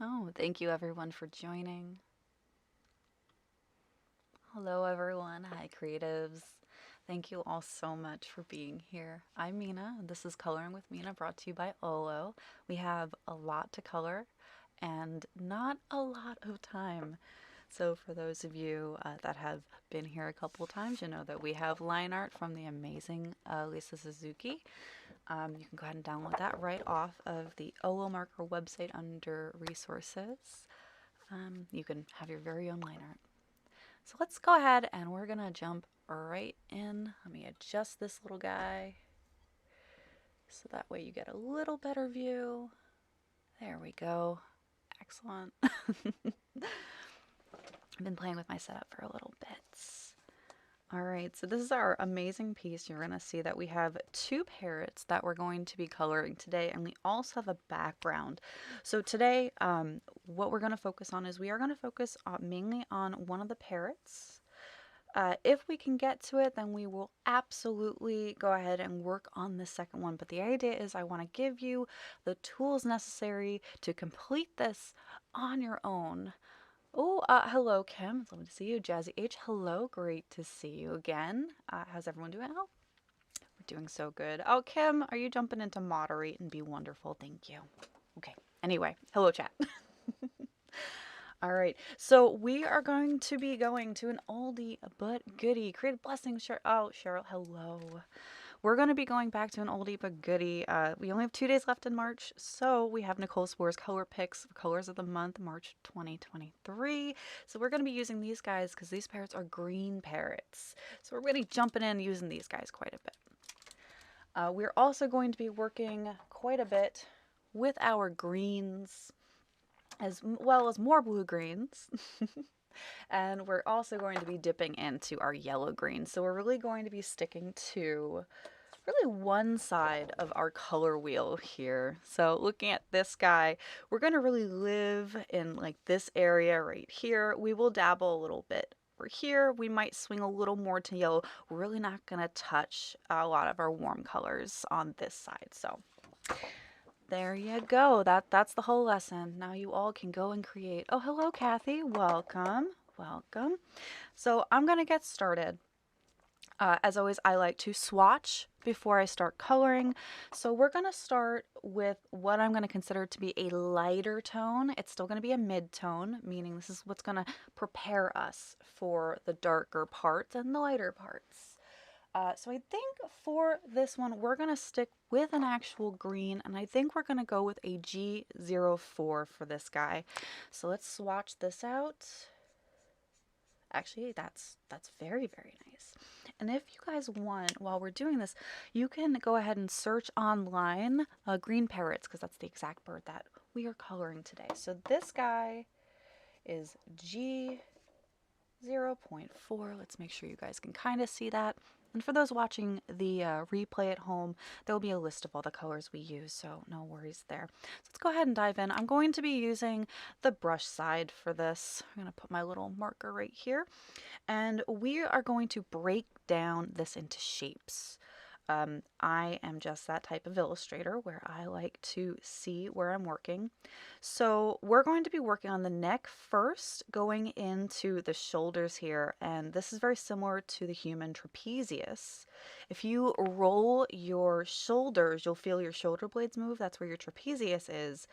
Oh, thank you everyone for joining. Hello everyone. Hi creatives. Thank you all so much for being here. I'm Mina. This is Coloring with Mina brought to you by Olo. We have a lot to color and not a lot of time. So for those of you that have been here a couple times, you know that we have line art from the amazing Lisa Suzuki. You can go ahead and download that right off of the Olo Marker website under resources. You can have your very own line art. So let's go ahead and we're gonna jump right in. Let me adjust this little guy so that way you get a little better view. There we go. Excellent. I've been playing with my setup for a little bit. All right, so this is our amazing piece. You're going to see that we have two parrots that we're going to be coloring today, and we also have a background. So today, what we're going to focus on is we are going to focus mainly on one of the parrots. If we can get to it, then we will absolutely go ahead and work on the second one. But the idea is I want to give you the tools necessary to complete this on your own. Oh, hello, Kim. It's lovely to see you. Jazzy H, hello. Great to see you again. How's everyone doing? Oh, we're doing so good. Oh, Kim, are you jumping into moderate and be wonderful? Thank you. Okay. Anyway, hello, chat. All right. So we are going to be going to an oldie but goodie. Creative blessings. Oh, Cheryl, hello. We're going to be going back to an oldie but goodie. We only have 2 days left in March, so we have Nicole Spore's color picks, colors of the month, March 2023. So we're going to be using these guys because these parrots are green parrots. So we're really jumping in using these guys quite a bit. We're also going to be working quite a bit with our greens as well as more blue greens. And we're also going to be dipping into our yellow greens. So we're really going to be sticking to really one side of our color wheel here. So looking at this guy, we're going to really live in like this area right here. We will dabble a little bit over here. We might swing a little more to yellow. We're really not going to touch a lot of our warm colors on this side. So there you go. That's the whole lesson. Now you all can go and create. Oh, hello, Kathy. Welcome. Welcome. So I'm going to get started. As always, I like to swatch before I start coloring. So we're going to start with what I'm going to consider to be a lighter tone. It's still going to be a mid-tone, meaning this is what's going to prepare us for the darker parts and the lighter parts. So I think for this one, we're going to stick with an actual green, and I think we're going to go with a G04 for this guy. So let's swatch this out. Actually, that's very, very nice. And if you guys want, while we're doing this, you can go ahead and search online green parrots, because that's the exact bird that we are coloring today. So this guy is G0.4. Let's make sure you guys can kind of see that. And for those watching the replay at home, there will be a list of all the colors we use, so no worries there. So let's go ahead and dive in. I'm going to be using the brush side for this. I'm going to put my little marker right here. And we are going to break down this into shapes. I am just that type of illustrator where I like to see where I'm working. So we're going to be working on the neck first, going into the shoulders here, and this is very similar to the human trapezius. If you roll your shoulders, you'll feel your shoulder blades move. That's where your trapezius is.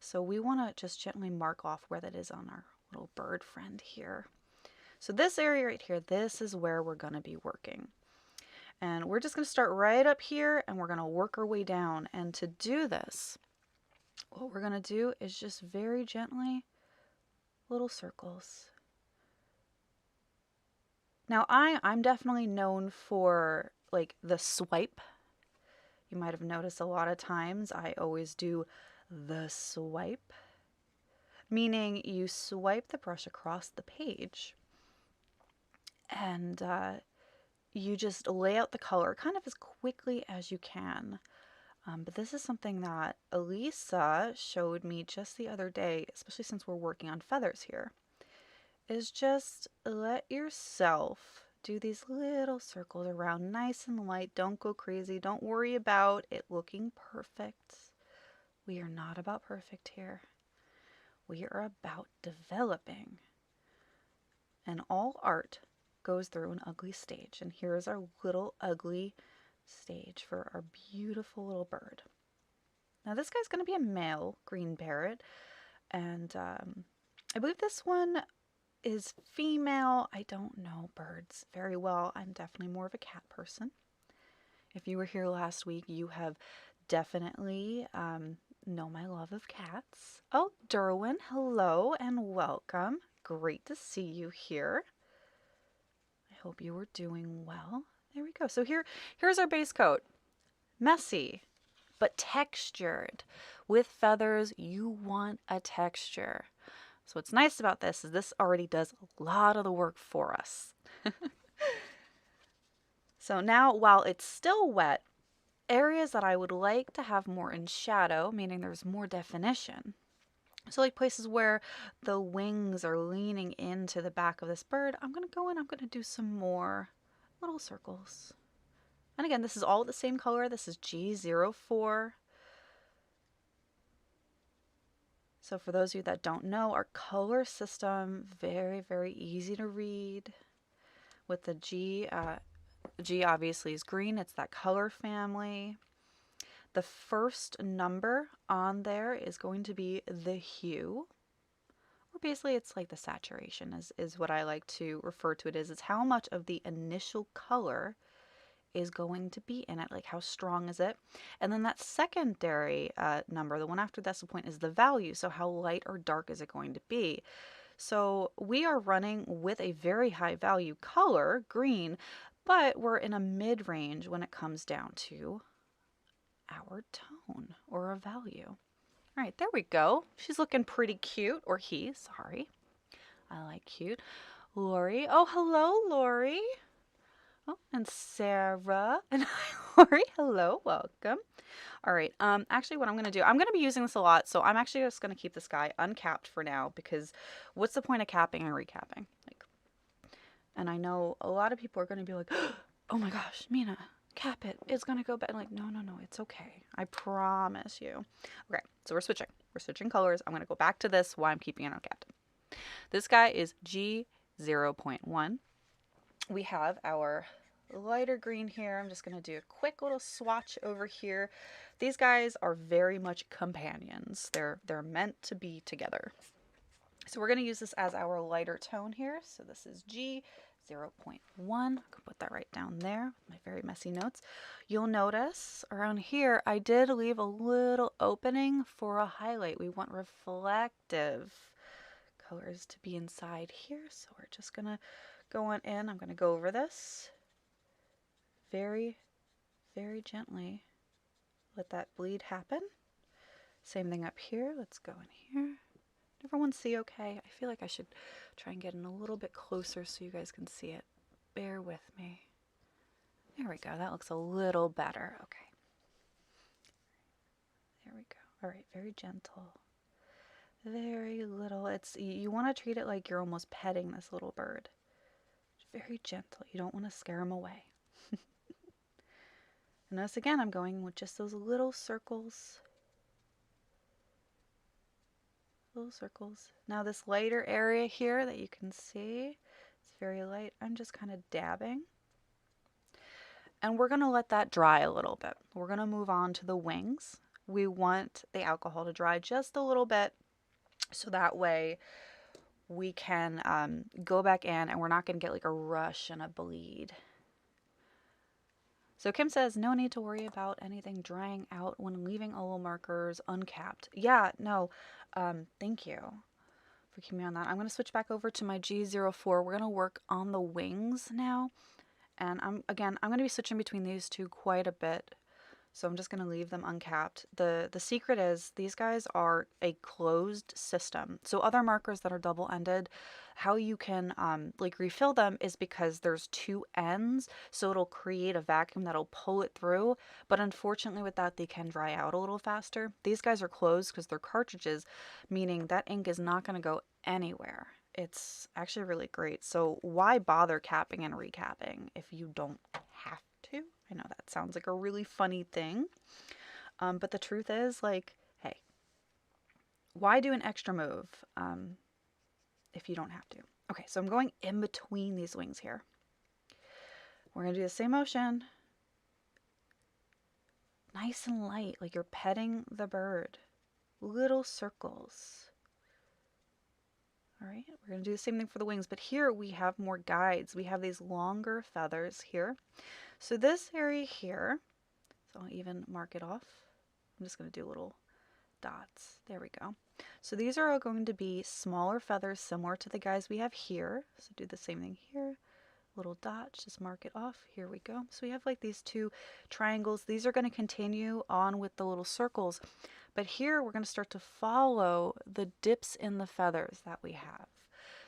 So we want to just gently mark off where that is on our little bird friend here. So this area right here, this is where we're going to be working. And we're just going to start right up here and we're going to work our way down. And to do this, what we're going to do is just very gently little circles. Now I'm definitely known for like the swipe. You might have noticed a lot of times I always do the swipe, meaning you swipe the brush across the page and you just lay out the color kind of as quickly as you can. But this is something that Elisa showed me just the other day, especially since we're working on feathers here, is just let yourself do these little circles around nice and light. Don't go crazy. Don't worry about it looking perfect. We are not about perfect here. we are about developing. And all art goes through an ugly stage. And here's our little ugly stage for our beautiful little bird. Now this guy's going to be a male green parrot. And I believe this one is female. I don't know birds very well. I'm definitely more of a cat person. If you were here last week, you have definitely know my love of cats. Oh, Derwin, hello and welcome. Great to see you here. I hope you were doing well. There we go. So here's our base coat. Messy, but textured. With feathers, you want a texture. So what's nice about this is this already does a lot of the work for us. So now, while it's still wet, areas that I would like to have more in shadow, meaning there's more definition. So like places where the wings are leaning into the back of this bird, I'm going to go in, I'm going to do some more little circles. And again, this is all the same color. This is G04. So for those of you that don't know, our color system, very, very easy to read. With the G obviously is green. It's that color family. The first number on there is going to be the hue. Or basically it's like the saturation is what I like to refer to it as. It's how much of the initial color is going to be in it, like how strong is it. And then that secondary number, the one after the decimal point, is the value. So how light or dark is it going to be? So we are running with a very high value color, green, but we're in a mid-range when it comes down to our tone or a value. All right, there we go. She's looking pretty cute, or he, sorry. I like cute. Lori. Oh, hello, Lori. Oh, and Sarah and Lori. Hello, welcome. All right. Actually, what I'm going to do, I'm going to be using this a lot, so I'm actually just going to keep this guy uncapped for now because what's the point of capping and recapping? Like, and I know a lot of people are going to be like, oh my gosh, Mina, cap it. It's going to go bad. I'm like, no, it's okay. I promise you. Okay, so we're switching. We're switching colors. I'm going to go back to this while I'm keeping it uncapped. This guy is G0.1. We have our lighter green here. I'm just going to do a quick little swatch over here. These guys are very much companions. They're meant to be together. So we're going to use this as our lighter tone here. So this is G0.1. I can put that right down there with my very messy notes. You'll notice around here I did leave a little opening for a highlight. We want reflective colors to be inside here. So we're just going to go on in. I'm going to go over this very, very gently. Let that bleed happen. Same thing up here. Let's go in here. Everyone see okay? I feel like I should try and get in a little bit closer so you guys can see it. Bear with me. There we go. That looks a little better. Okay. There we go. All right. Very gentle. Very little. You want to treat it like you're almost petting this little bird. Very gentle. You don't want to scare him away. And notice again, I'm going with just those little circles. Little circles. Now this lighter area here that you can see, it's very light. I'm just kind of dabbing. And we're going to let that dry a little bit. We're going to move on to the wings. We want the alcohol to dry just a little bit so that way we can go back in and we're not going to get like a rush and a bleed. So Kim says, no need to worry about anything drying out when leaving oil markers uncapped. Yeah, no, thank you for keeping me on that. I'm going to switch back over to my G04. We're going to work on the wings now. And I'm going to be switching between these two quite a bit. So I'm just going to leave them uncapped. The secret is these guys are a closed system. So other markers that are double-ended, how you can like refill them is because there's two ends. So it'll create a vacuum that'll pull it through. But unfortunately with that, they can dry out a little faster. These guys are closed because they're cartridges, meaning that ink is not going to go anywhere. It's actually really great. So why bother capping and recapping if you don't have to? I know that sounds like a really funny thing, but the truth is, like, hey, why do an extra move if you don't have to? Okay, so I'm going in between these wings here. We're going to do the same motion. Nice and light, like you're petting the bird. Little circles. All right, we're going to do the same thing for the wings, but here we have more guides. We have these longer feathers here. So this area here, so I'll even mark it off. I'm just going to do little dots. There we go. So these are all going to be smaller feathers similar to the guys we have here. So do the same thing here. Little dots, just mark it off. Here we go. So we have like these two triangles. These are going to continue on with the little circles. But here we're going to start to follow the dips in the feathers that we have.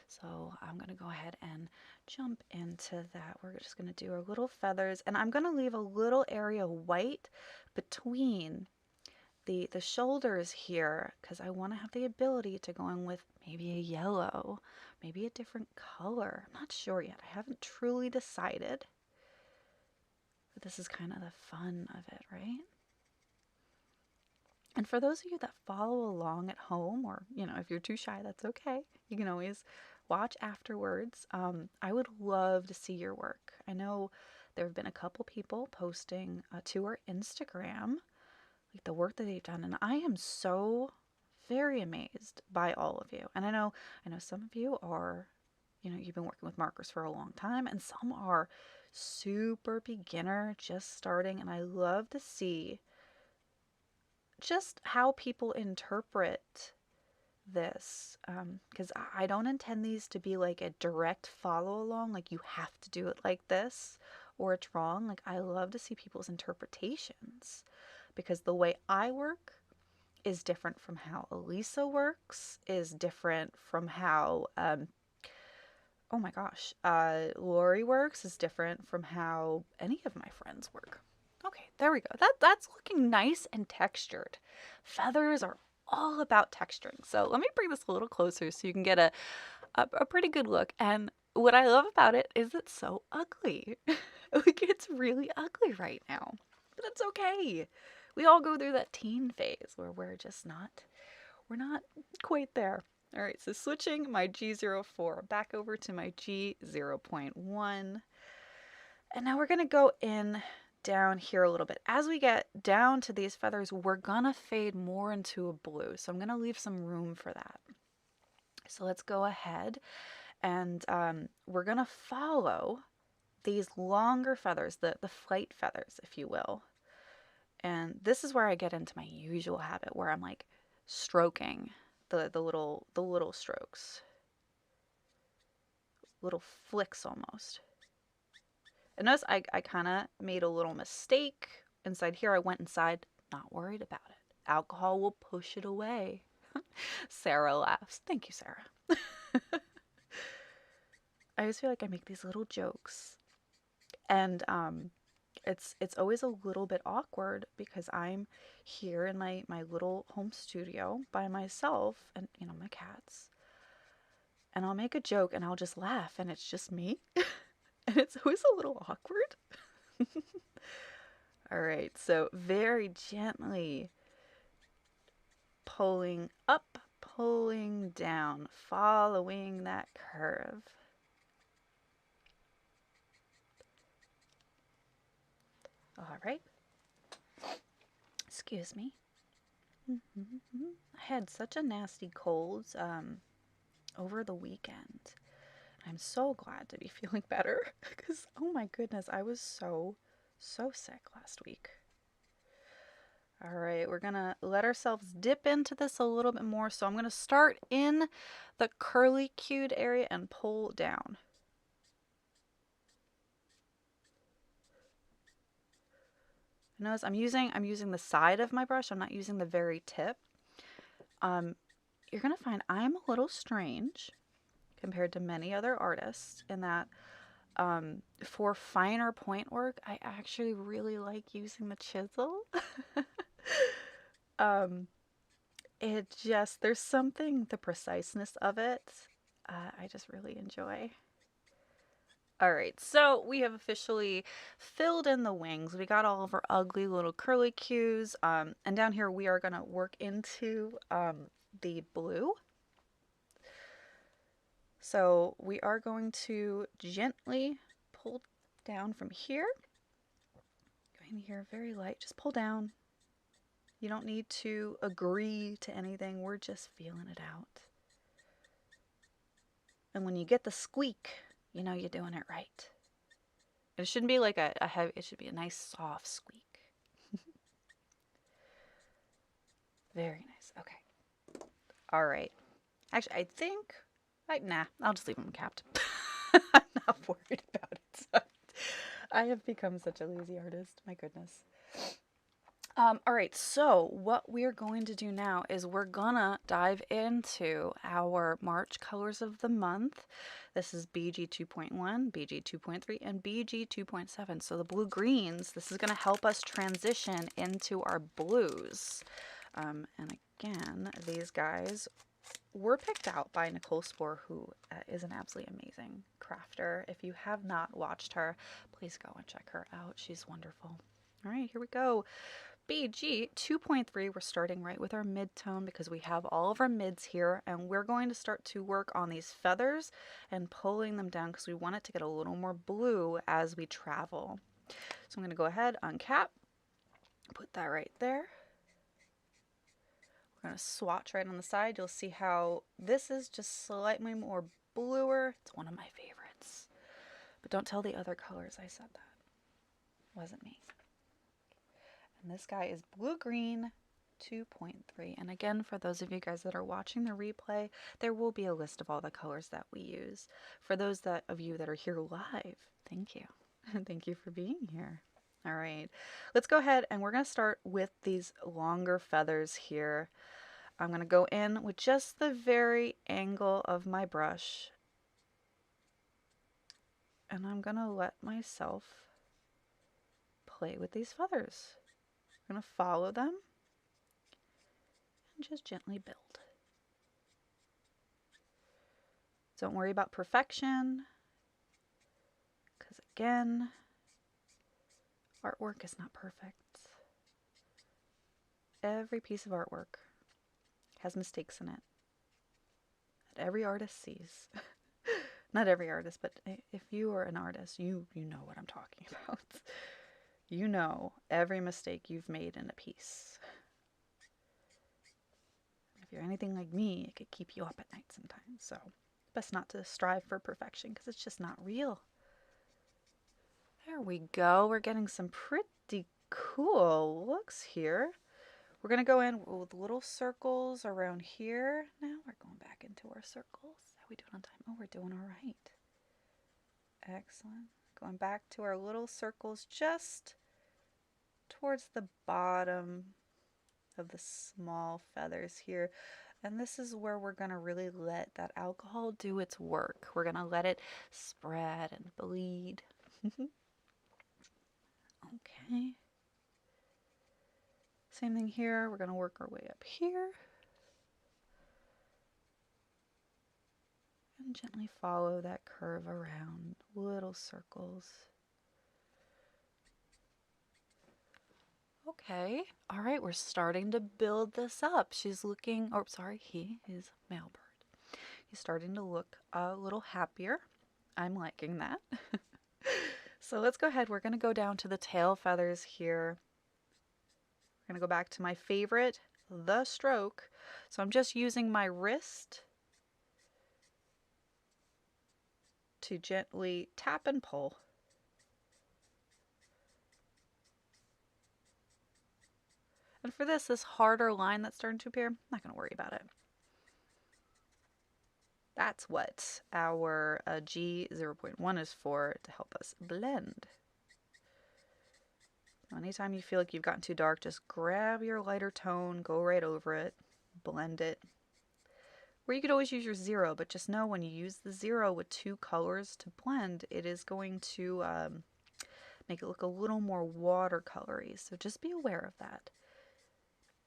So I'm going to go ahead and jump into that. We're just going to do our little feathers, and I'm going to leave a little area white between the shoulders here because I want to have the ability to go in with maybe a yellow, maybe a different color. I'm not sure yet. I haven't truly decided. But this is kind of the fun of it, right? And for those of you that follow along at home, or, if you're too shy, that's okay. You can always watch afterwards. I would love to see your work. I know there have been a couple people posting to our Instagram, like the work that they've done, and I am so very amazed by all of you. And I know some of you are, you've been working with markers for a long time, and some are super beginner, just starting, and I love to see just how people interpret this, because I don't intend these to be like a direct follow along, like you have to do it like this or it's wrong. Like I love to see people's interpretations because the way I work is different from how Elisa works, is different from how oh my gosh, Lori works, is different from how any of my friends work. Okay, there we go. That's looking nice and textured. Feathers are all about texturing. So let me bring this a little closer so you can get a pretty good look. And what I love about it is it's so ugly. Like it's really ugly right now. But that's okay. We all go through that teen phase where we're not quite there. All right, so switching my G04 back over to my G0.1. And now we're going to go in down here a little bit. As we get down to these feathers, we're gonna fade more into a blue. So I'm gonna leave some room for that. So let's go ahead and we're gonna follow these longer feathers, the flight feathers, if you will. And this is where I get into my usual habit where I'm like stroking the little strokes. Little flicks almost. And notice I kind of made a little mistake. Inside here, I went inside, not worried about it. Alcohol will push it away. Sarah laughs. Thank you, Sarah. I always feel like I make these little jokes. And it's always a little bit awkward because I'm here in my little home studio by myself and, my cats. And I'll make a joke and I'll just laugh and it's just me. And it's always a little awkward. All right, so very gently pulling up, pulling down, following that curve. All right. Excuse me. I had such a nasty cold over the weekend. I'm so glad to be feeling better because, oh my goodness, I was so sick last week. All right, we're gonna let ourselves dip into this a little bit more. So I'm gonna start in the curly cued area and pull down. Notice I'm using the side of my brush. I'm not using the very tip. You're gonna find I'm a little strange compared to many other artists in that for finer point work, I actually really like using the chisel. There's something, the preciseness of it, I just really enjoy. All right, so we have officially filled in the wings. We got all of our ugly little curly cues. And down here we are gonna work into the blue. So we are going to gently pull down from here. Go in here, very light, just pull down. You don't need to agree to anything, we're just feeling it out. And when you get the squeak, you know you're doing it right. It shouldn't be like a heavy, it should be a nice soft squeak. Very nice, okay. All right. Actually, I think, nah, I'll just leave them capped. I'm not worried about it. I have become such a lazy artist, my goodness. All right, so what we're going to do now is we're gonna dive into our March colors of the month. This is BG 2.1, BG 2.3, and BG 2.7. So the blue greens, this is gonna help us transition into our blues. And again, these guys were picked out by Nicole Spohr, who is an absolutely amazing crafter. If you have not watched her, please go and check her out. She's wonderful. All right, here we go. BG 2.3, we're starting right with our mid-tone because we have all of our mids here, and we're going to start to work on these feathers and pulling them down because we want it to get a little more blue as we travel. So I'm going to go ahead, uncap, put that right there. We're going to swatch right on the side. You'll see how this is just slightly more bluer. It's one of my favorites. But don't tell the other colors I said that. Wasn't me. And this guy is blue-green 2.3. And again, for those of you guys that are watching the replay, there will be a list of all the colors that we use. For those of you that are here live, thank you. Thank you for being here. All right, let's go ahead and we're going to start with these longer feathers here. I'm going to go in with just the very angle of my brush. And I'm going to let myself play with these feathers. I'm going to follow them and just gently build. Don't worry about perfection, because again, artwork is not perfect. Every piece of artwork has mistakes in it that every artist sees. Not every artist, but if you are an artist, you know what I'm talking about. You know every mistake you've made in a piece. If you're anything like me, it could keep you up at night sometimes. So best not to strive for perfection because it's just not real. There we go. We're getting some pretty cool looks here. We're going to go in with little circles around here. Now we're going back into our circles. How are we doing on time? Oh, we're doing all right. Excellent. Going back to our little circles just towards the bottom of the small feathers here. And this is where we're going to really let that alcohol do its work. We're going to let it spread and bleed. Okay. Same thing here. We're going to work our way up here. And gently follow that curve around, little circles. Okay, all right, we're starting to build this up. She's looking, oh, sorry, he is male bird. He's starting to look a little happier. I'm liking that. So let's go ahead. We're going to go down to the tail feathers here. We're going to go back to my favorite, the stroke. So I'm just using my wrist to gently tap and pull. And for this harder line that's starting to appear, I'm not going to worry about it. That's what our G 0.1 is for, to help us blend. Anytime you feel like you've gotten too dark, just grab your lighter tone, go right over it, blend it. Or you could always use your 0, but just know when you use the 0 with 2 colors to blend, it is going to make it look a little more watercolory. So just be aware of that.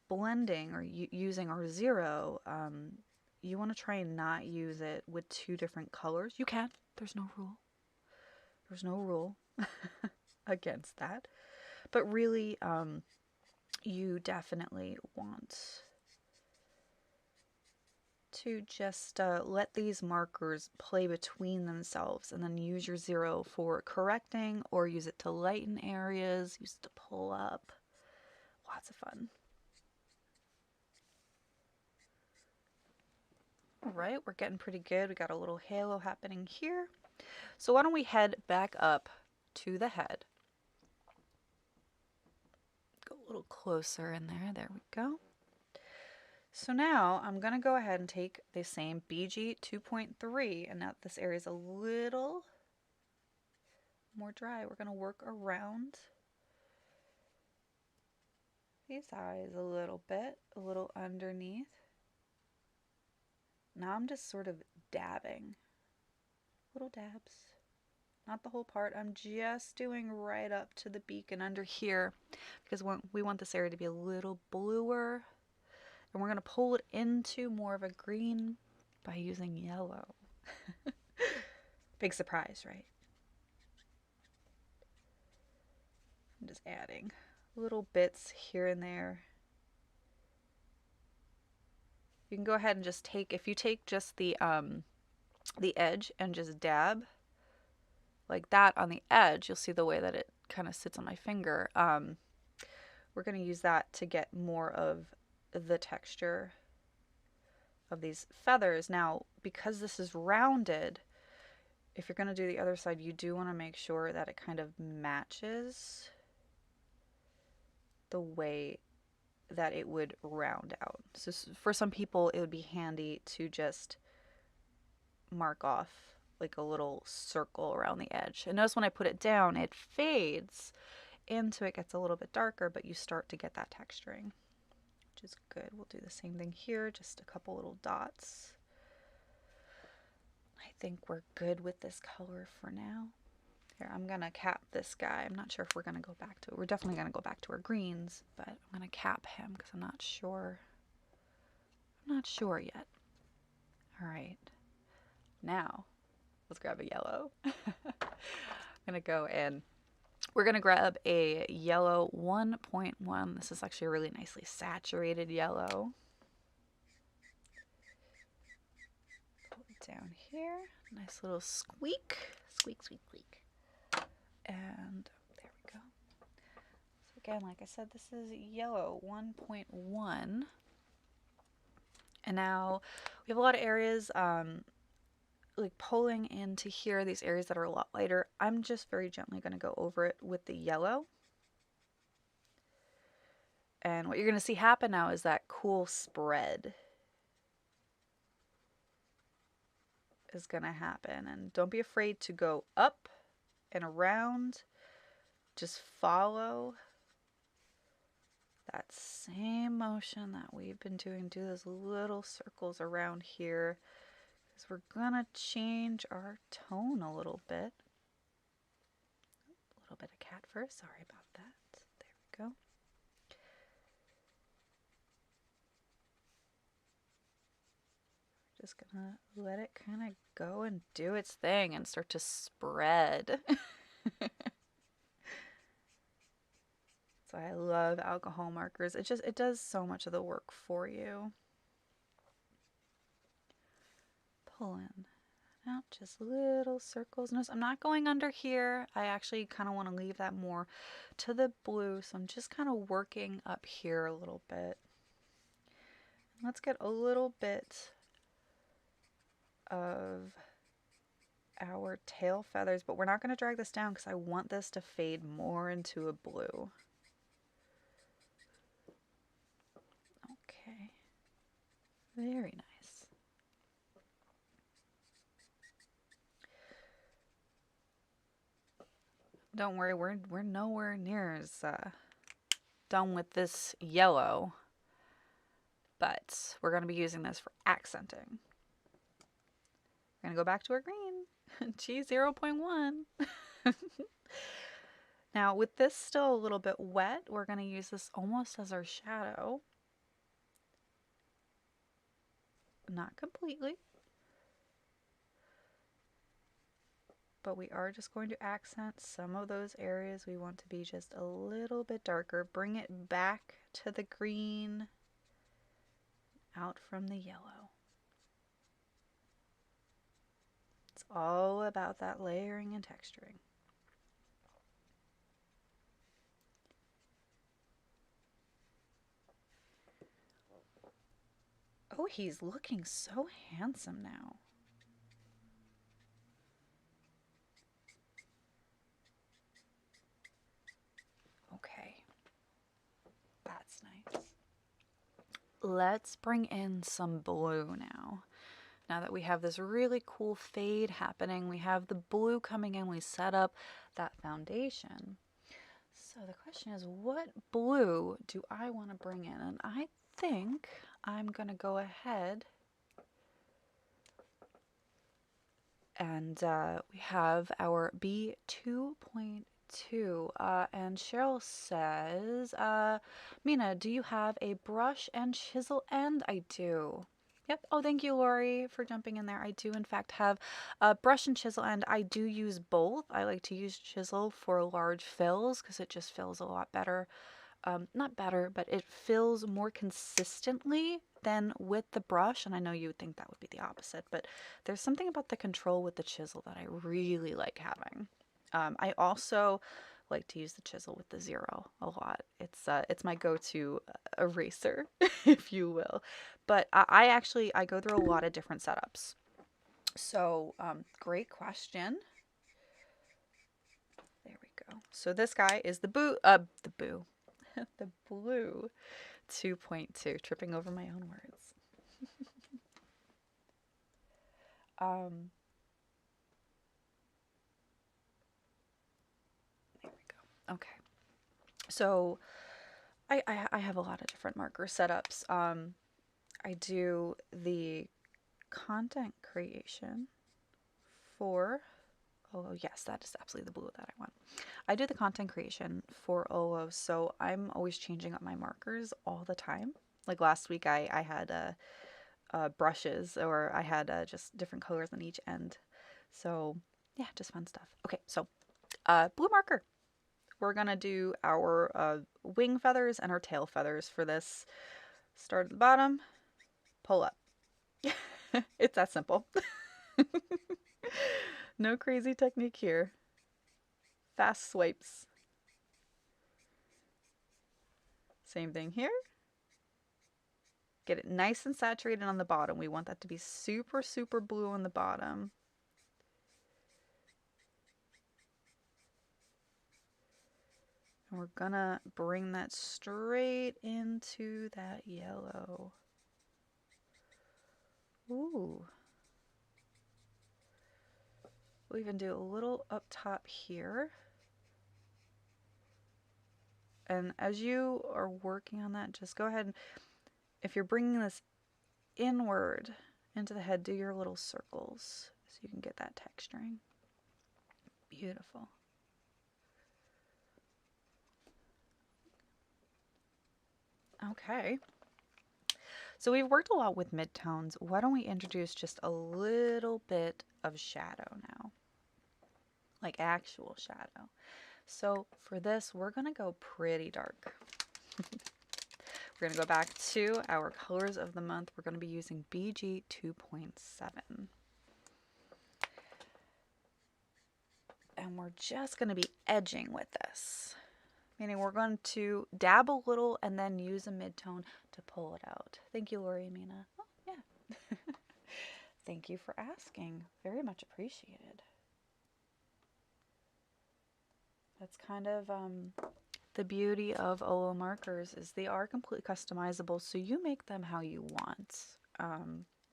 Blending or using our 0, you want to try and not use it with 2 different colors. You can. There's no rule. There's no rule against that. But really, you definitely want to just let these markers play between themselves and then use your 0 for correcting, or use it to lighten areas, use it to pull up. Lots of fun. All right, we're getting pretty good. We got a little halo happening here. So why don't we head back up to the head. Go a little closer in there. There we go. So now I'm going to go ahead and take the same BG 2.3, and now this area is a little more dry. We're going to work around these eyes a little bit, a little underneath. Now I'm just sort of dabbing, little dabs, not the whole part. I'm just doing right up to the beak and under here, because we want this area to be a little bluer. And we're going to pull it into more of a green by using yellow. Big surprise, right? I'm just adding little bits here and there. You can go ahead and just take, if you take just the edge and just dab like that on the edge, you'll see the way that it kind of sits on my finger. We're going to use that to get more of the texture of these feathers. Now, because this is rounded, if you're going to do the other side, you do want to make sure that it kind of matches the way that it would round out. So for some people, it would be handy to just mark off like a little circle around the edge. And notice when I put it down, it fades into, it gets a little bit darker, but you start to get that texturing, which is good. We'll do the same thing here, just a couple little dots. I think we're good with this color for now. Here, I'm gonna cap this guy. I'm not sure if we're gonna go back to it. We're definitely gonna go back to our greens, but I'm gonna cap him because I'm not sure. I'm not sure yet. All right, now let's grab a yellow. I'm gonna go and we're gonna grab a yellow 1.1. This is actually a really nicely saturated yellow. Pull it down here. Nice little squeak. Squeak, squeak, squeak. And there we go. So again, like I said, this is yellow 1.1. And now we have a lot of areas like pulling into here, these areas that are a lot lighter. I'm just very gently going to go over it with the yellow. And what you're going to see happen now is that cool spread is going to happen. And don't be afraid to go up and around. Just follow that same motion that we've been doing. Do those little circles around here, because we're gonna change our tone a little bit. A little bit of cat fur, sorry about that. There we go. Just gonna let it kind of go and do its thing and start to spread. So I love alcohol markers. It does so much of the work for you. Pull in. Now just little circles. Notice I'm not going under here. I actually kind of want to leave that more to the blue. So I'm just kind of working up here a little bit. Let's get a little bit of our tail feathers, but we're not going to drag this down because I want this to fade more into a blue. Okay, very nice. Don't worry, we're nowhere near as done with this yellow, but we're going to be using this for accenting. We're going to go back to our green, G 0.1. Now, with this still a little bit wet, we're going to use this almost as our shadow. Not completely, but we are just going to accent some of those areas we want to be just a little bit darker. Bring it back to the green, out from the yellow. all about that layering and texturing. Oh, he's looking so handsome now. Okay, that's nice. Let's bring in some blue now. Now that we have this really cool fade happening, we have the blue coming in, we set up that foundation. So the question is, what blue do I want to bring in? And I think I'm going to go ahead and we have our B2.2. And Cheryl says, Mina, do you have a brush and chisel end? I do. Yep. Oh, thank you, Lori, for jumping in there. I do, in fact, have a brush and chisel end. I do use both. I like to use chisel for large fills because it just fills a lot better. Not better, but it fills more consistently than with the brush. And I know you would think that would be the opposite, but there's something about the control with the chisel that I really like having. I also like to use the chisel with the zero a lot. It's my go-to eraser, if you will. But I go through a lot of different setups. So great question. There we go. So this guy is the blue 2.2. Tripping over my own words. There we go. Okay. So I have a lot of different marker setups. I do the content creation for, oh yes, that is absolutely the blue that I want. I do the content creation for Olo, so I'm always changing up my markers all the time. Like last week, I had brushes, or I had just different colors on each end. So yeah, just fun stuff. Okay, so blue marker. We're gonna do our wing feathers and our tail feathers for this. Start at the bottom, pull up. It's that simple. No crazy technique here. Fast swipes. Same thing here. Get it nice and saturated on the bottom. We want that to be super, super blue on the bottom. And we're gonna bring that straight into that yellow. Ooh. We'll even do a little up top here. And as you are working on that, just go ahead and, if you're bringing this inward into the head, do your little circles so you can get that texturing. Beautiful. Okay. So we've worked a lot with midtones. Why don't we introduce just a little bit of shadow now? Like actual shadow. So for this, we're going to go pretty dark. We're going to go back to our colors of the month. We're going to be using BG 2.7. And we're just going to be edging with this. Meaning we're going to dab a little and then use a midtone to pull it out. Thank you, Lori and Mina. Oh, yeah. Thank you for asking. Very much appreciated. That's kind of the beauty of Olo markers, is they are completely customizable, so you make them how you want.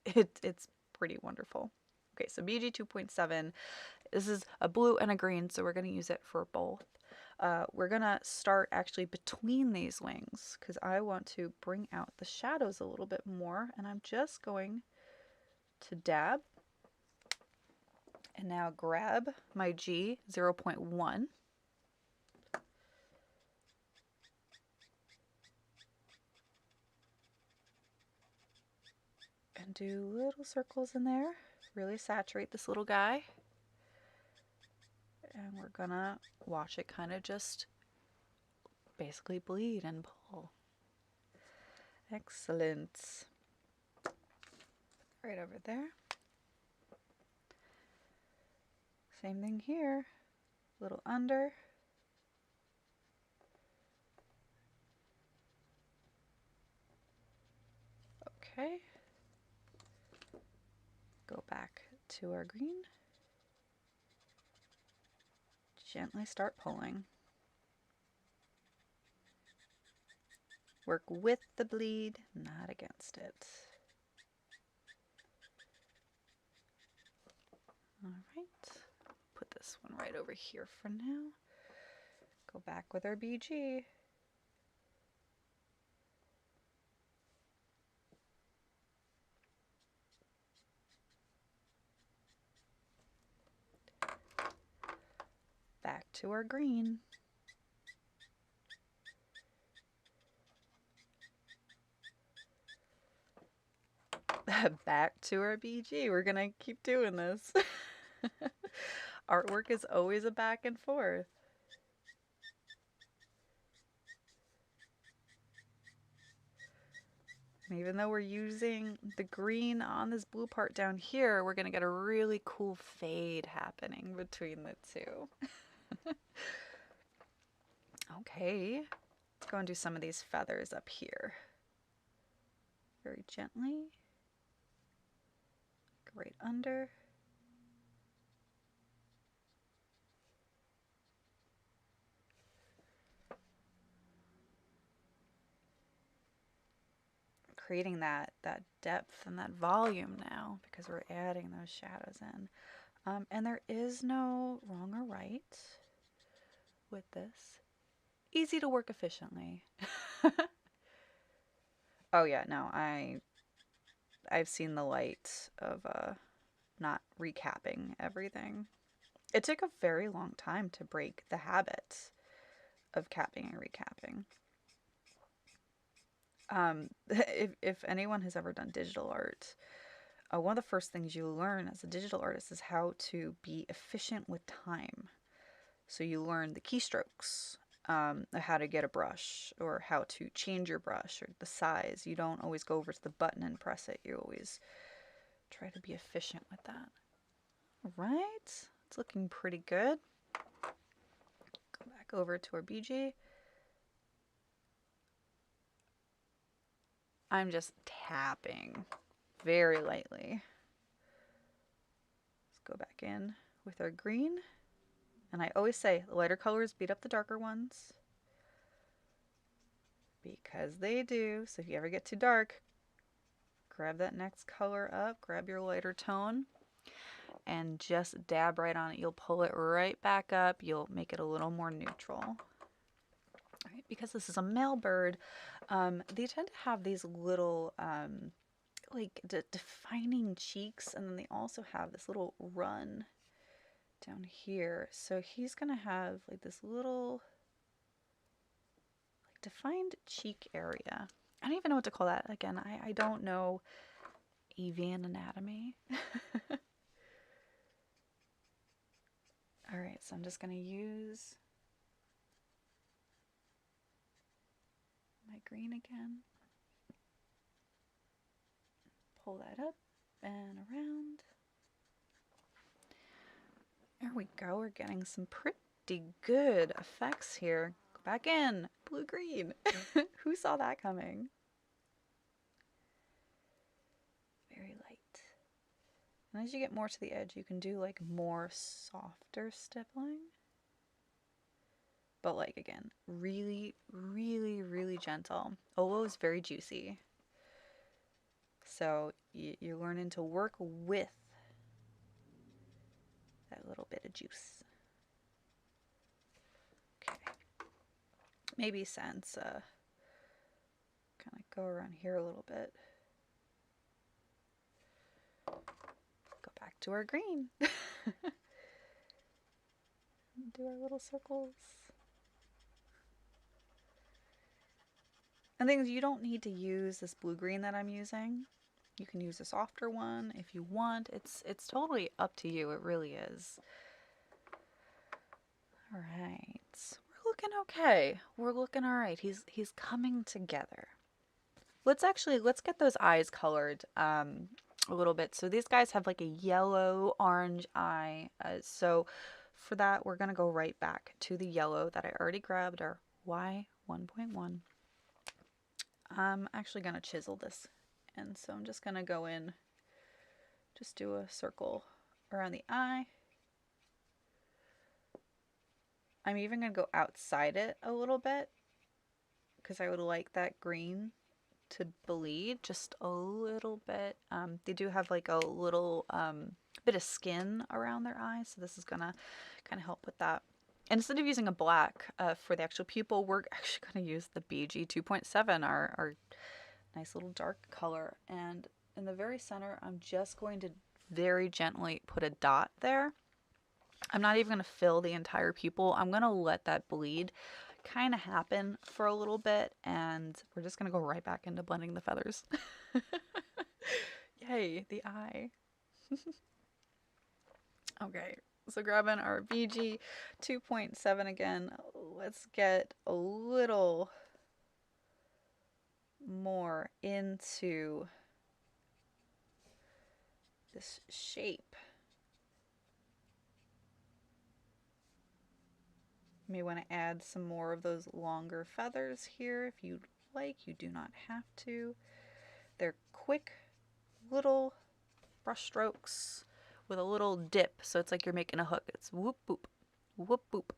It's pretty wonderful. Okay, so BG 2.7. This is a blue and a green, so we're going to use it for both. We're going to start actually between these wings because I want to bring out the shadows a little bit more, and I'm just going to dab and now grab my G 0.1 and do little circles in there. Really saturate this little guy. And we're gonna watch it kind of just basically bleed and pull. Excellent. Right over there. Same thing here. A little under. Okay. Go back to our green. Gently start pulling. Work with the bleed, not against it. All right. Put this one right over here for now. Go back with our BG. Back to our green. Back to our BG. We're gonna keep doing this. Artwork is always a back and forth. And even though we're using the green on this blue part down here, we're gonna get a really cool fade happening between the two. Okay, let's go and do some of these feathers up here. Very gently. Right under. Creating that depth and that volume now because we're adding those shadows in. And there is no wrong or right with this. Easy to work efficiently. Oh yeah, no, I've seen the light of not recapping everything. It took a very long time to break the habit of capping and recapping. If anyone has ever done digital art, one of the first things you learn as a digital artist is how to be efficient with time. So you learn the keystrokes, how to get a brush, or how to change your brush, or the size. You don't always go over to the button and press it. You always try to be efficient with that. All right, it's looking pretty good. Go back over to our BG. I'm just tapping very lightly. Let's go back in with our green. And I always say the lighter colors beat up the darker ones. Because they do. So if you ever get too dark, grab that next color up, grab your lighter tone, and just dab right on it. You'll pull it right back up. You'll make it a little more neutral. All right, because this is a male bird, they tend to have these little like defining cheeks, and then they also have this little run down here. So he's gonna have like this little like defined cheek area. I don't even know what to call that. Again, I don't know avian anatomy. All right, so I'm just gonna use my green again. Pull that up and around. There we go. We're getting some pretty good effects here. Go back in. Blue-green. Who saw that coming? Very light. And as you get more to the edge, you can do like more softer stippling. But like, again, really, really, really gentle. Olo is very juicy. So you're learning to work with that little bit of juice. Okay. Maybe since kind of go around here a little bit. Go back to our green. Do our little circles. And things you don't need to use this blue-green that I'm using. You can use a softer one if you want. It's totally up to you. It really is. All right. We're looking okay. We're looking all right. He's coming together. let's get those eyes colored a little bit. So these guys have like a yellow orange eye. So for that, we're gonna go right back to the yellow that I already grabbed, our Y1.1. I'm actually gonna chisel this, and so I'm just gonna go in, just do a circle around the eye. I'm even gonna go outside it a little bit because I would like that green to bleed just a little bit. They do have like a little bit of skin around their eyes, so this is gonna kind of help with that. And instead of using a black for the actual pupil, we're actually going to use the BG 2.7, our nice little dark color. And in the very center, I'm just going to very gently put a dot there. I'm not even going to fill the entire pupil. I'm going to let that bleed kind of happen for a little bit, and we're just going to go right back into blending the feathers. Yay, the eye. Okay, so grabbing our BG 2.7 again, let's get a little more into this shape. You may want to add some more of those longer feathers here if you'd like. You do not have to. They're quick little brush strokes with a little dip, so it's like you're making a hook. It's whoop boop, whoop boop,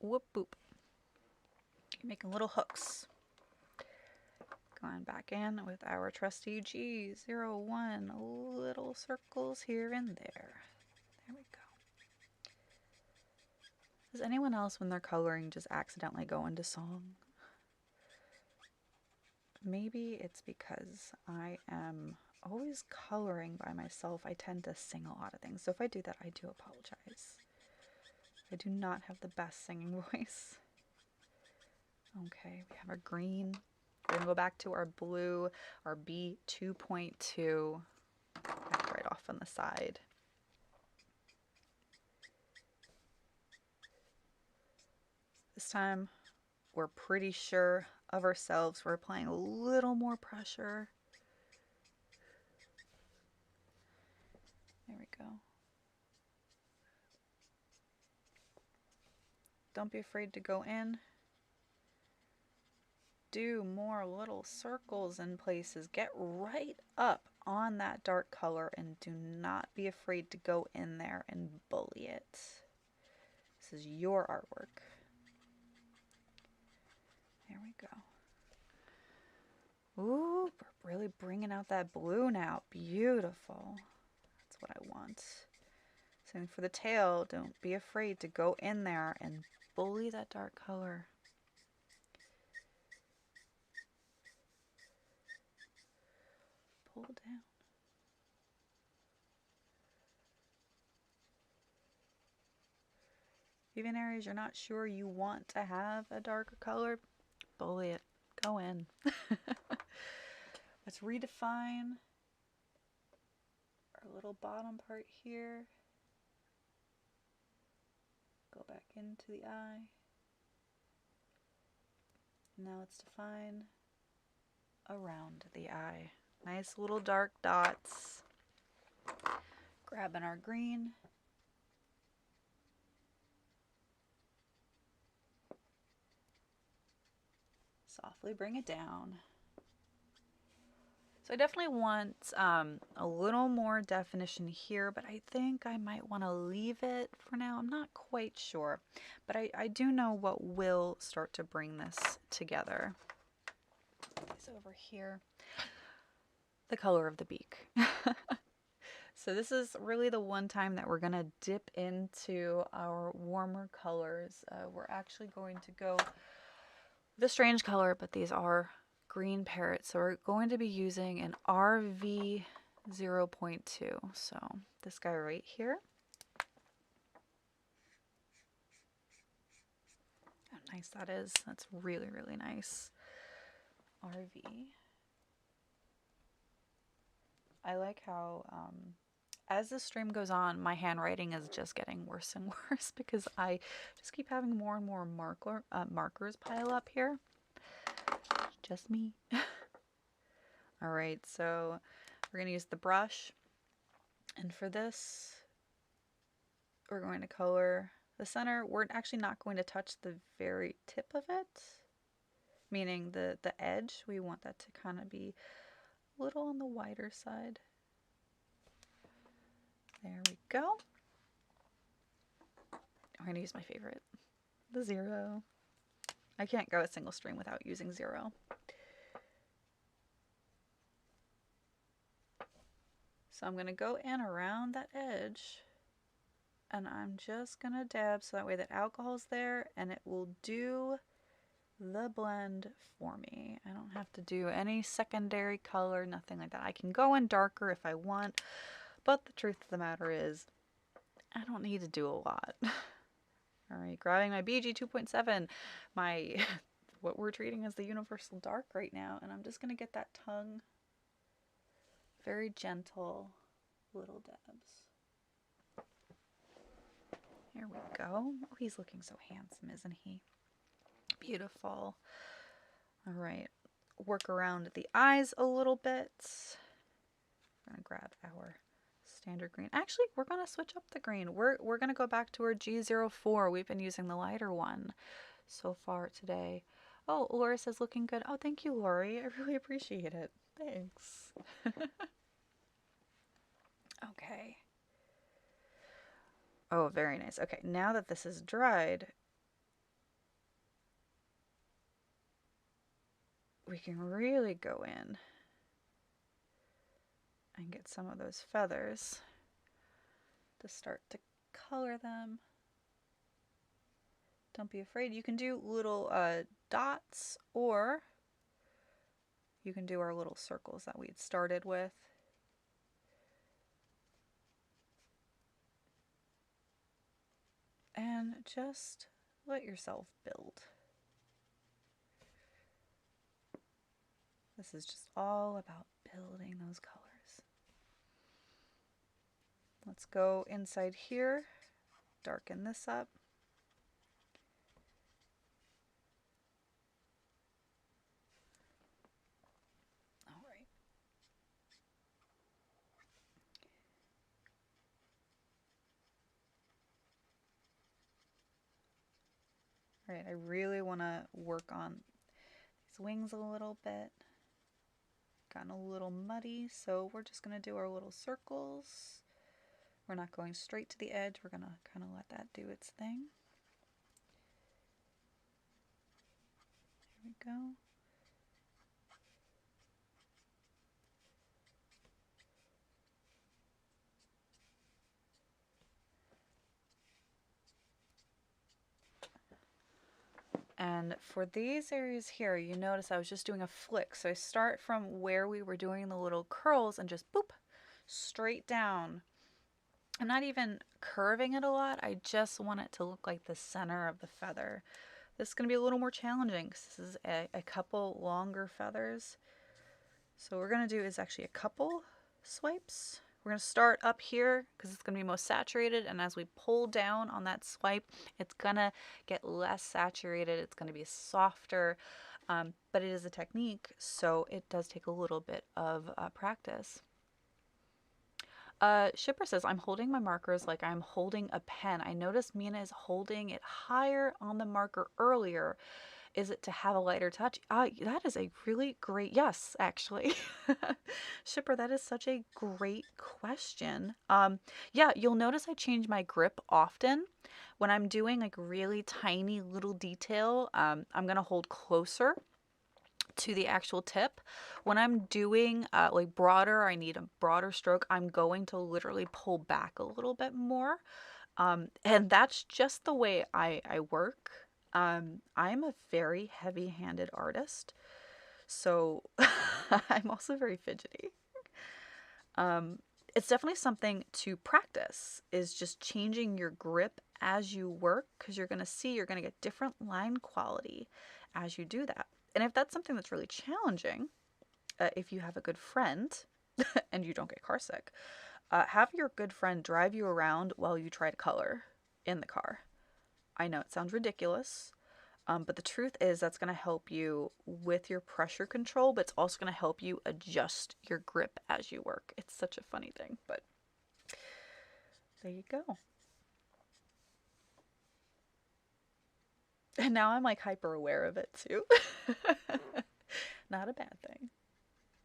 whoop boop. You're making little hooks. Going back in with our trusty G01, little circles here and there. There we go. Does anyone else, when they're coloring, just accidentally go into song? Maybe it's because I am always coloring by myself. I tend to sing a lot of things. So if I do that, I do apologize. I do not have the best singing voice. Okay, we have our green. We're gonna go back to our blue, our B2.2, right off on the side. This time, we're pretty sure of ourselves. We're applying a little more pressure. There we go. Don't be afraid to go in. Do more little circles in places. Get right up on that dark color and do not be afraid to go in there and bully it. This is your artwork. There we go. Ooh, we're really bringing out that blue now. Beautiful. That's what I want. Same for the tail. Don't be afraid to go in there and bully that dark color. Pull down. Even areas you're not sure you want to have a darker color, bully it. Go in. Let's redefine our little bottom part here. Go back into the eye. Now let's define around the eye. Nice little dark dots. Grabbing our green. Softly bring it down. So I definitely want a little more definition here, but I think I might want to leave it for now. I'm not quite sure, but I do know what will start to bring this together. It's over here. The color of the beak. So this is really the one time that we're going to dip into our warmer colors. We're actually going to go with a strange color, but these are green parrots. So we're going to be using an RV 0.2. So this guy right here. How nice that is. That's really, really nice. RV. I like how as the stream goes on, my handwriting is just getting worse and worse because I just keep having more and more markers pile up here. Just me. All right, so we're going to use the brush. And for this, we're going to color the center. We're actually not going to touch the very tip of it, meaning the edge. We want that to kind of be a little on the wider side. There we go. I'm going to use my favorite, the 0. I can't go a single stream without using 0. So I'm going to go in around that edge, and I'm just going to dab so that way that alcohol's there and it will do the blend for me. I don't have to do any secondary color, nothing like that. I can go in darker if I want, but the truth of the matter is I don't need to do a lot. All right, grabbing my BG 2.7, my what we're treating as the universal dark right now, and I'm just going to get that tongue, very gentle little dabs. Here we go. Oh, he's looking so handsome, isn't he? Beautiful. All right, work around the eyes a little bit. We're gonna grab our standard green. Actually, we're gonna switch up the green. We're gonna go back to our G04. We've been using the lighter one so far today. Oh, Laura says looking good. Oh, thank you, Lori. I really appreciate it. Thanks. Okay. Oh, very nice. Okay, now that this is dried, we can really go in and get some of those feathers to start to color them. Don't be afraid. You can do little dots, or you can do our little circles that we'd started with. And just let yourself build. This is just all about building those colors. Let's go inside here, darken this up. All right. All right, I really want to work on these wings a little bit. Gotten a little muddy, so we're just going to do our little circles. We're not going straight to the edge. We're going to kind of let that do its thing. Here we go. And for these areas here, you notice I was just doing a flick. So I start from where we were doing the little curls and just boop, straight down. I'm not even curving it a lot. I just want it to look like the center of the feather. This is going to be a little more challenging because this is a couple longer feathers. So what we're going to do is actually a couple swipes. We're going to start up here because it's going to be most saturated, and as we pull down on that swipe, it's going to get less saturated. It's going to be softer, but it is a technique, so it does take a little bit of practice. Shipper says, I'm holding my markers like I'm holding a pen. I noticed Mina is holding it higher on the marker earlier. Is it to have a lighter touch? That is a really great, yes, actually. Shipper, that is such a great question. Yeah, you'll notice I change my grip often. When I'm doing like really tiny little detail, I'm going to hold closer to the actual tip. When I'm doing like broader, I need a broader stroke, I'm going to literally pull back a little bit more. And that's just the way I work. I'm a very heavy-handed artist, so I'm also very fidgety. It's definitely something to practice, is just changing your grip as you work, because you're going to see you're going to get different line quality as you do that. And if that's something that's really challenging, if you have a good friend and you don't get car sick, have your good friend drive you around while you try to color in the car. I know it sounds ridiculous, But the truth is that's going to help you with your pressure control, but it's also going to help you adjust your grip as you work. It's such a funny thing, but there you go. And now I'm like hyper aware of it too. Not a bad thing.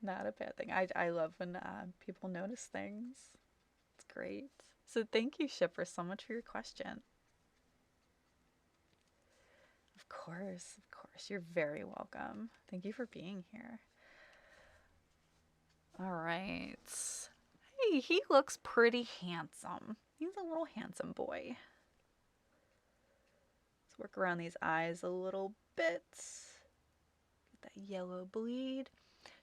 Not a bad thing. I love when people notice things. It's great. So thank you, Shipper, so much for your question. Of course, of course. You're very welcome. Thank you for being here. All right. Hey, he looks pretty handsome. He's a little handsome boy. Let's work around these eyes a little bit. Get that yellow bleed.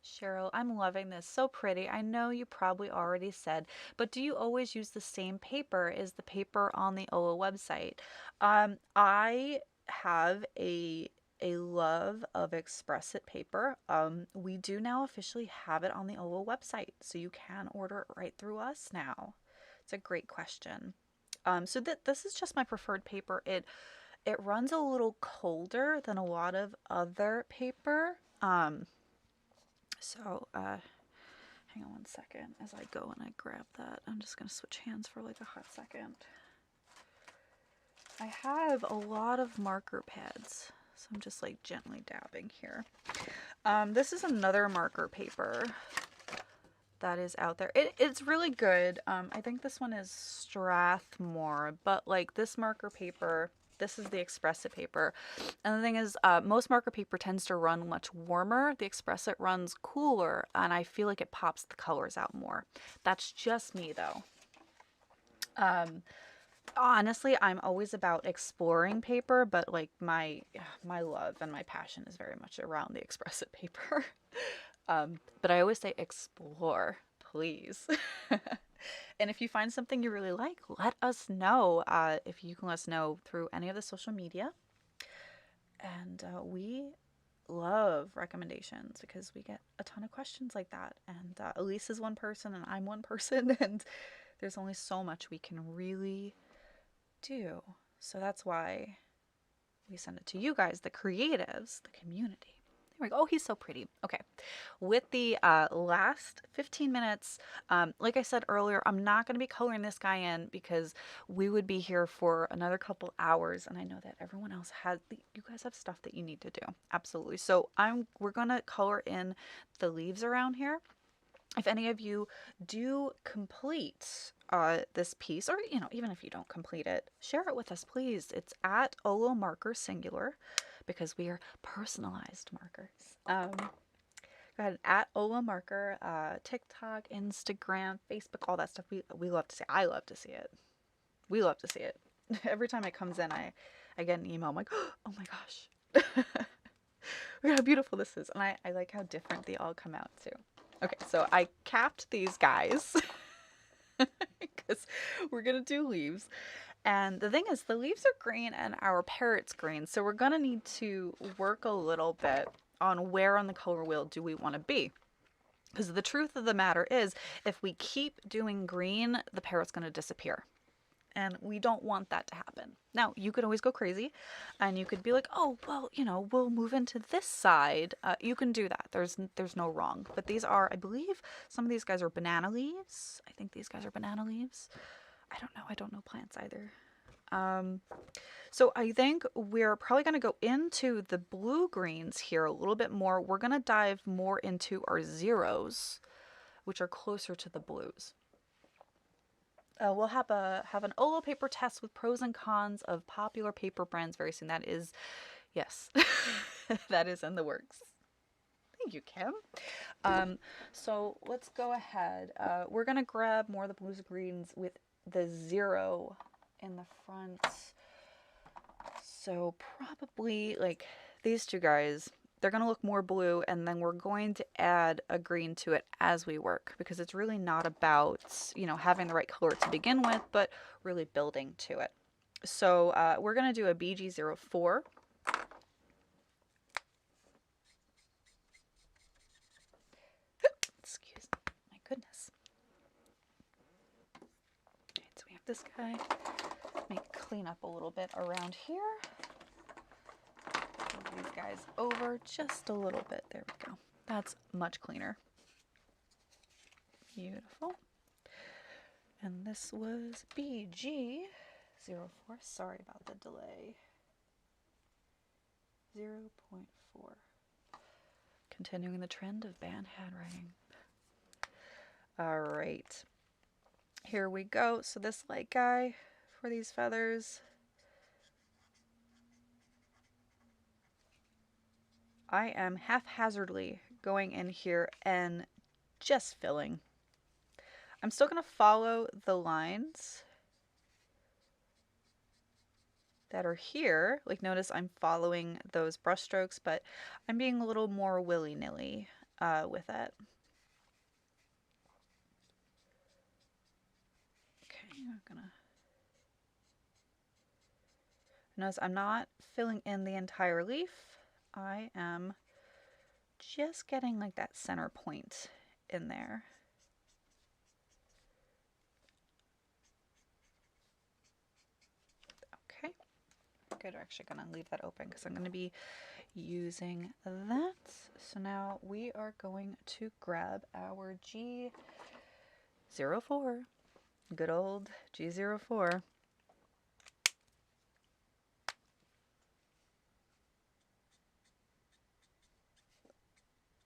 Cheryl, I'm loving this. So pretty. I know you probably already said, but do you always use the same paper? Is the paper on the OLO website? I have a love of Express It paper. We do now officially have it on the OLO website, so you can order it right through us now. It's a great question. So this is just my preferred paper. It runs a little colder than a lot of other paper. Hang on one second as I go and I grab that. I'm just going to switch hands for like a hot second. I have a lot of marker pads, so I'm just like gently dabbing here. This is another marker paper that is out there. It's really good. I think this one is Strathmore, but like this marker paper, this is the Express It paper. And the thing is, most marker paper tends to run much warmer. The Express It runs cooler, and I feel like it pops the colors out more. That's just me, though. Honestly, I'm always about exploring paper, but like my love and my passion is very much around the Express It paper. But I always say explore, please. And if you find something you really like, let us know. If you can let us know through any of the social media. And we love recommendations because we get a ton of questions like that. And Elise is one person and I'm one person. And there's only so much we can really do. So that's why we send it to you guys, the creatives, the community. There we go. Oh, he's so pretty. Okay. With the last 15 minutes, like I said earlier, I'm not going to be coloring this guy in because we would be here for another couple hours. And I know that everyone else has, you guys have stuff that you need to do. Absolutely. So we're going to color in the leaves around here. If any of you do complete this piece, or even if you don't complete it, share it with us, please. It's at OLO Marker Singular because we are personalized markers. Go ahead, at OLO Marker, TikTok, Instagram, Facebook, all that stuff. We love to see it. I love to see it. We love to see it. Every time it comes in, I get an email. I'm like, oh my gosh. Look how beautiful this is. And I like how different they all come out too. Okay, so I capped these guys because we're going to do leaves. And the thing is, the leaves are green and our parrot's green. So we're going to need to work a little bit on where on the color wheel do we want to be. Because the truth of the matter is, if we keep doing green, the parrot's going to disappear. And we don't want that to happen. Now, you could always go crazy and you could be like, oh, well, we'll move into this side. You can do that. There's no wrong. But these are, I believe, some of these guys are banana leaves. I think these guys are banana leaves. I don't know. I don't know plants either. So I think we're probably going to go into the blue greens here a little bit more. We're going to dive more into our zeros, which are closer to the blues. We'll have an OLO paper test with pros and cons of popular paper brands very soon. That is, yes, that is in the works. Thank you, Kim. So let's go ahead. We're going to grab more of the blues and greens with the zero in the front. So probably like these two guys, they're going to look more blue, and then we're going to add a green to it as we work, because it's really not about, having the right color to begin with, but really building to it. So we're going to do a BG04. Excuse me. My goodness. All right, so we have this guy. Let me clean up a little bit around here. guys over just a little bit. There we go. That's much cleaner. Beautiful. And this was BG04. Sorry about the delay. 0.4. Continuing the trend of band handwriting. All right. Here we go. So this light guy for these feathers, I am haphazardly going in here and just filling. I'm still going to follow the lines that are here. Like, notice I'm following those brush strokes, but I'm being a little more willy-nilly with it. Okay, I'm gonna notice I'm not filling in the entire leaf. I am just getting like that center point in there. Okay, good. We're actually gonna leave that open because I'm gonna be using that. So now we are going to grab our G04, good old G04.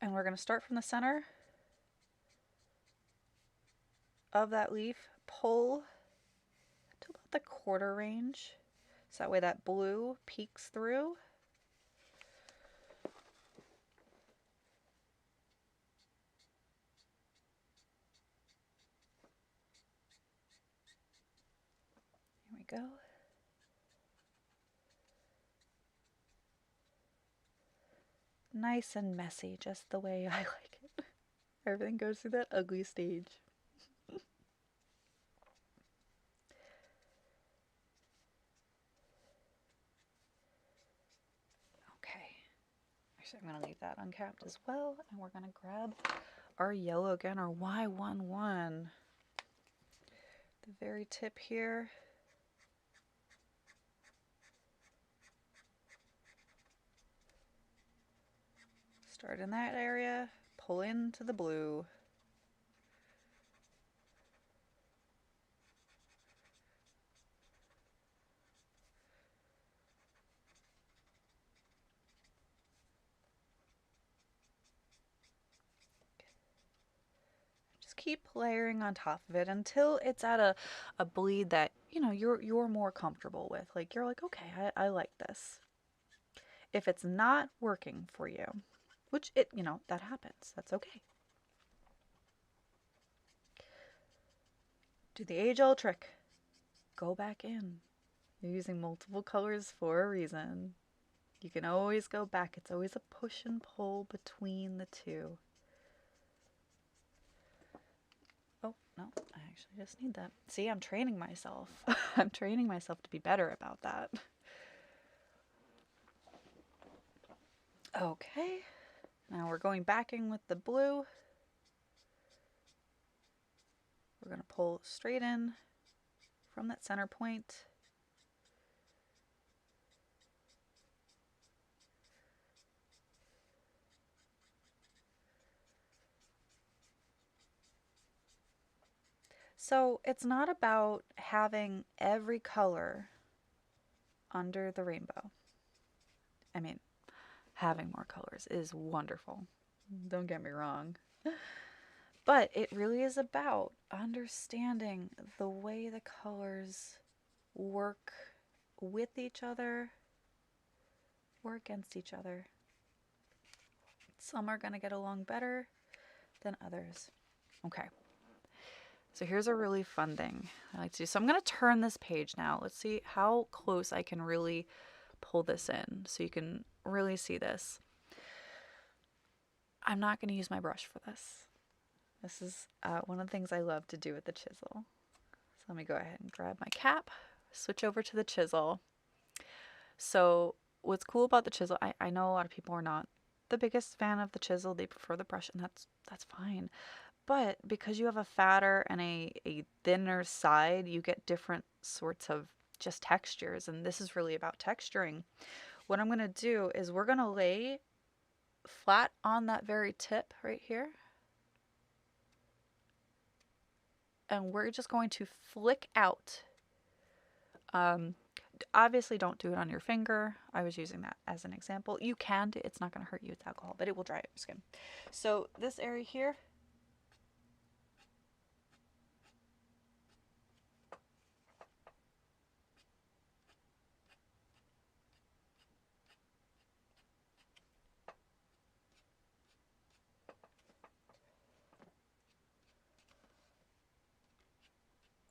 And we're going to start from the center of that leaf, pull to about the quarter range, so that way that blue peeks through. Here we go. Nice and messy, just the way I like it. Everything goes through that ugly stage. Okay, actually I'm going to leave that uncapped as well, and we're going to grab our yellow again, our Y11. The very tip here. Start in that area, pull into the blue. Just keep layering on top of it until it's at a bleed that, you know, you're more comfortable with. Like, you're like, okay, I like this. If it's not working for you, which that happens, that's okay. Do the age-old trick. Go back in. You're using multiple colors for a reason. You can always go back. It's always a push and pull between the two. Oh, no, I actually just need that. See, I'm training myself. I'm training myself to be better about that. Okay, now we're going back in with the blue. We're going to pull straight in from that center point. So it's not about having every color under the rainbow. I mean, having more colors is wonderful. Don't get me wrong. But it really is about understanding the way the colors work with each other or against each other. Some are going to get along better than others. Okay. So here's a really fun thing I like to do. So I'm going to turn this page now. Let's see how close I can really pull this in so you can really see this. I'm not going to use my brush for this. This is one of the things I love to do with the chisel. So let me go ahead and grab my cap, switch over to the chisel. So what's cool about the chisel, I know a lot of people are not the biggest fan of the chisel. They prefer the brush, and that's fine. But because you have a fatter and a thinner side, you get different sorts of just textures, and this is really about texturing. what I'm going to do is we're going to lay flat on that very tip right here. And we're just going to flick out. Obviously, don't do it on your finger. I was using that as an example. You can do it. It's not going to hurt you with alcohol, but it will dry up your skin. So this area here,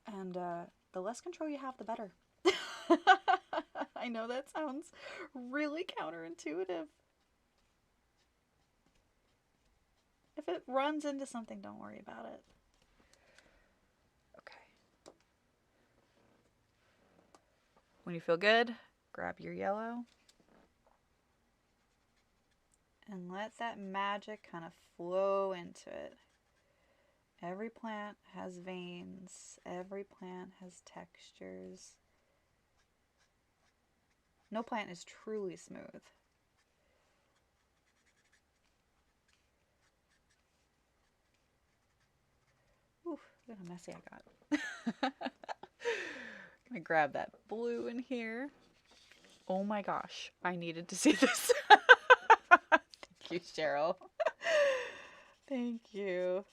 and the less control you have, the better. I know that sounds really counterintuitive. If it runs into something, don't worry about it. Okay. When you feel good, grab your yellow and let that magic kind of flow into it. Every plant has veins. Every plant has textures. No plant is truly smooth. Ooh, look how messy I got. Gonna grab that blue in here. Oh my gosh, I needed to see this. Thank you, Cheryl. Thank you.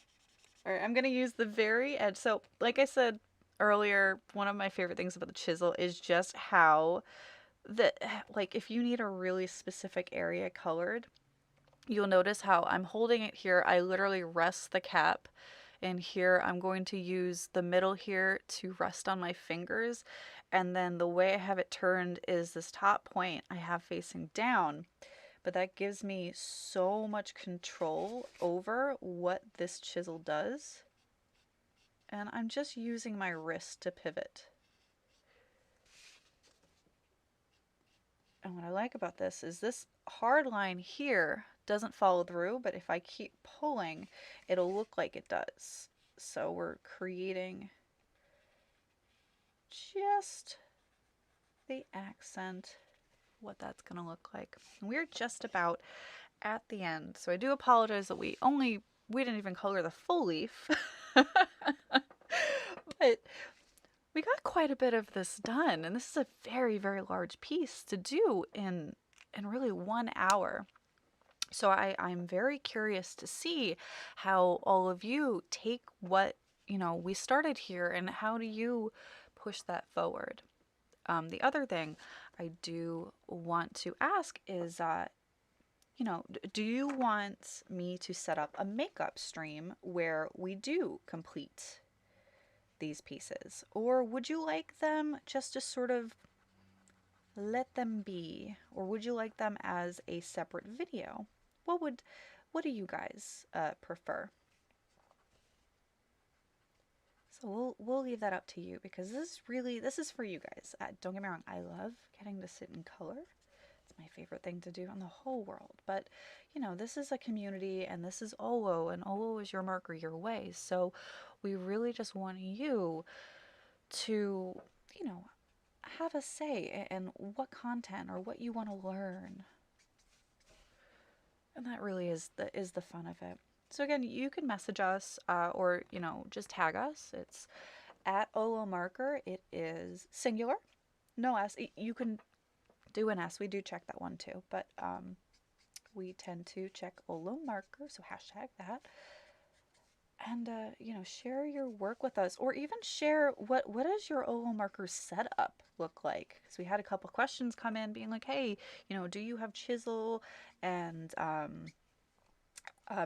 All right, I'm gonna use the very edge. So, like I said earlier, one of my favorite things about the chisel is just how like if you need a really specific area colored, you'll notice how I'm holding it here. I literally rest the cap, and here I'm going to use the middle here to rest on my fingers, and then the way I have it turned is this top point I have facing down, but that gives me so much control over what this chisel does, and I'm just using my wrist to pivot. And what I like about this is this hard line here doesn't follow through, but if I keep pulling, it'll look like it does. So we're creating just the accent, what that's going to look like. And we're just about at the end. So I do apologize that we didn't even color the full leaf. But we got quite a bit of this done, and this is a very, very large piece to do in really 1 hour. So I'm very curious to see how all of you take what, we started here, and how do you push that forward. The other thing I do want to ask is, do you want me to set up a makeup stream where we do complete these pieces? Or would you like them just to sort of let them be? Or would you like them as a separate video? What do you guys prefer? So we'll leave that up to you, because this is for you guys. Don't get me wrong, I love getting to sit in color. It's my favorite thing to do in the whole world. But this is a community, and this is Olo, and Olo is your marker your way. So we really just want you to, have a say in what content or what you want to learn. And that really is the fun of it. So again, you can message us or, just tag us. It's at Olo Marker. It is singular. No S. You can do an S. We do check that one too. But we tend to check Olo Marker. So hashtag that. And, share your work with us, or even share what does your Olo Marker setup look like? Because we had a couple questions come in being like, hey, do you have chisel and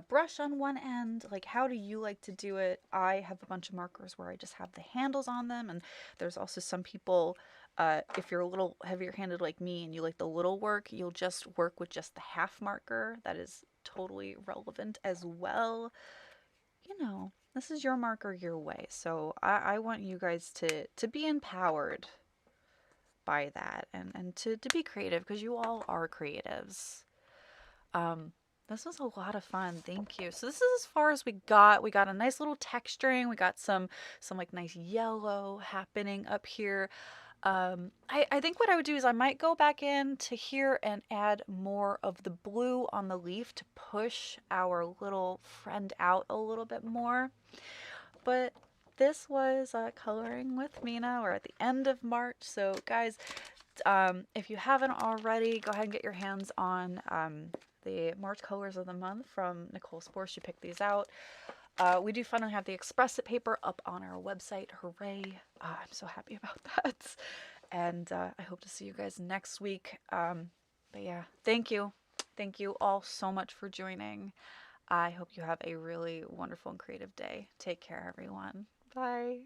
brush on one end? Like, how do you like to do it? I have a bunch of markers where I just have the handles on them, and there's also some people, if you're a little heavier handed like me and you like the little work, you'll just work with just the half marker. That is totally relevant as well. This is your marker your way. So I want you guys to be empowered by that, and to be creative, because you all are creatives. This was a lot of fun. Thank you. So this is as far as we got. We got a nice little texturing. We got some like nice yellow happening up here. I think what I would do is I might go back in to here and add more of the blue on the leaf to push our little friend out a little bit more. But this was Coloring with Mina. We're at the end of March. So, guys, if you haven't already, go ahead and get your hands on the March Colors of the Month from Nicole Spore. She picked these out. We do finally have the Express It paper up on our website. Hooray! I'm so happy about that. And I hope to see you guys next week. But yeah, thank you. Thank you all so much for joining. I hope you have a really wonderful and creative day. Take care, everyone. Bye.